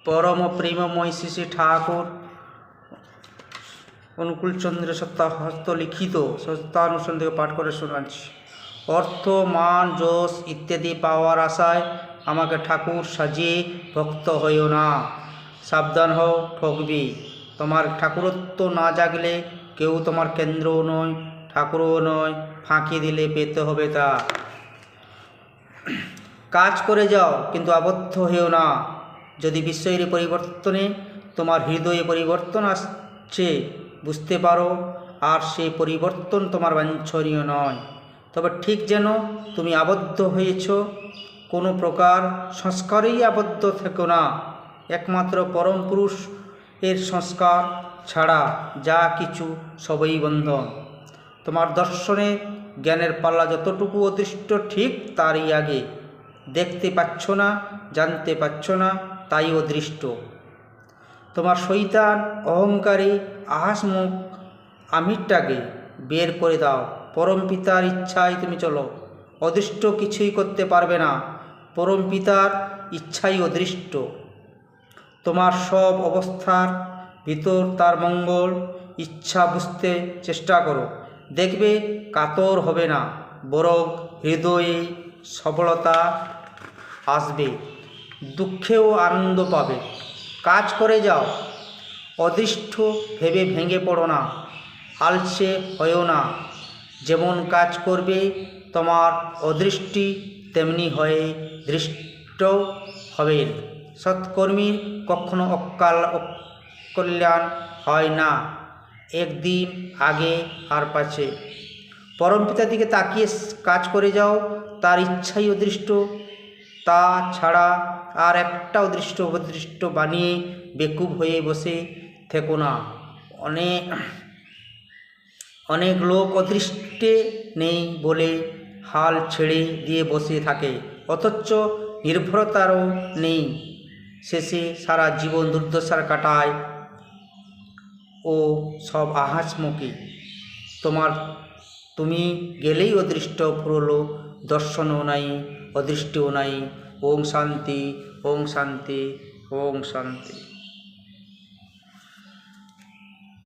পরম প্রেমময় শ্রী ঠাকুর অনুকূলচন্দ্র হস্তলিখিত সত্যানুষ্ঠান থেকে পাঠ করে শোনাচ্ছি। অর্থ, মান, যশ ইত্যাদি পাওয়ার আশায় আমাকে ঠাকুর সাজিয়ে ভক্ত হইও না। সাবধান হও, ঠকবি। তোমার ঠাকুরত্ব না জাগলে কেউ তোমার কেন্দ্রও নয়, ঠাকুরও নয়। ফাঁকি দিলে পেতে হবে তা। কাজ করে যাও, কিন্তু আবদ্ধ হইও না। যদি বিষয়ের পরিবর্তনে তোমার হৃদয়ে পরিবর্তন আসছে বুঝতে পারো, আর সেই পরিবর্তন তোমার বাঞ্ছনীয় নয়, তবে ঠিক যেন তুমি আবদ্ধ হয়েছ। কোনো প্রকার সংস্কারেই আবদ্ধ থেকো না। একমাত্র পরম পুরুষ এর সংস্কার ছাড়া যা কিছু সবই বন্ধন। তোমার দর্শনে জ্ঞানের পাল্লা যতটুকু অদৃষ্ট, ঠিক তারই আগে। দেখতে পাচ্ছ না, জানতে পারছ না, তাই অদৃষ্ট। তোমার শয়তান অহংকারী আহাসমুখ আমিরটাকে বের করে দাও। পরম পিতার ইচ্ছায় তুমি চলো। অদৃষ্ট কিছুই করতে পারবে না, পরম পিতার ইচ্ছাই অদৃষ্ট। তোমার সব অবস্থার ভিতর তার মঙ্গল ইচ্ছা বুঝতে চেষ্টা করো। দেখবে কাতর হবে না, বরং হৃদয়ে সফলতা আসবে, দুঃখেও আনন্দ পাবে। কাজ করে যাও, অদৃষ্ট ভেবে ভেঙে পড়ো না, আলসে হয়েও না। যেমন কাজ করবে তোমার অদৃষ্টি, তেমনি হয়ে দৃষ্ট হবেন। সৎকর্মীর কখনো অকল্যাণ হয় না, একদিন আগে আর পাছে। পরমপিতার দিকে তাকিয়ে কাজ করে যাও, তার ইচ্ছাই অদৃষ্ট। তা ছাড়া আর একটা অদৃষ্ট বানিয়ে বেকুব হয়ে বসে থেকো না। অনেক লোক অদৃষ্টে নেই বলে হাল ছেড়ে দিয়ে বসে থাকে, অথচ নির্ভরতারও নেই। শেষে সারা জীবন দুর্দশার কাটায় ও সব আহাসমুখী। তুমি গেলেই অদৃষ্ট ফুরলো, দর্শনও নাই, অদৃষ্টও নাই। ওম শান্তি, ওম শান্তি, ওম শান্তি।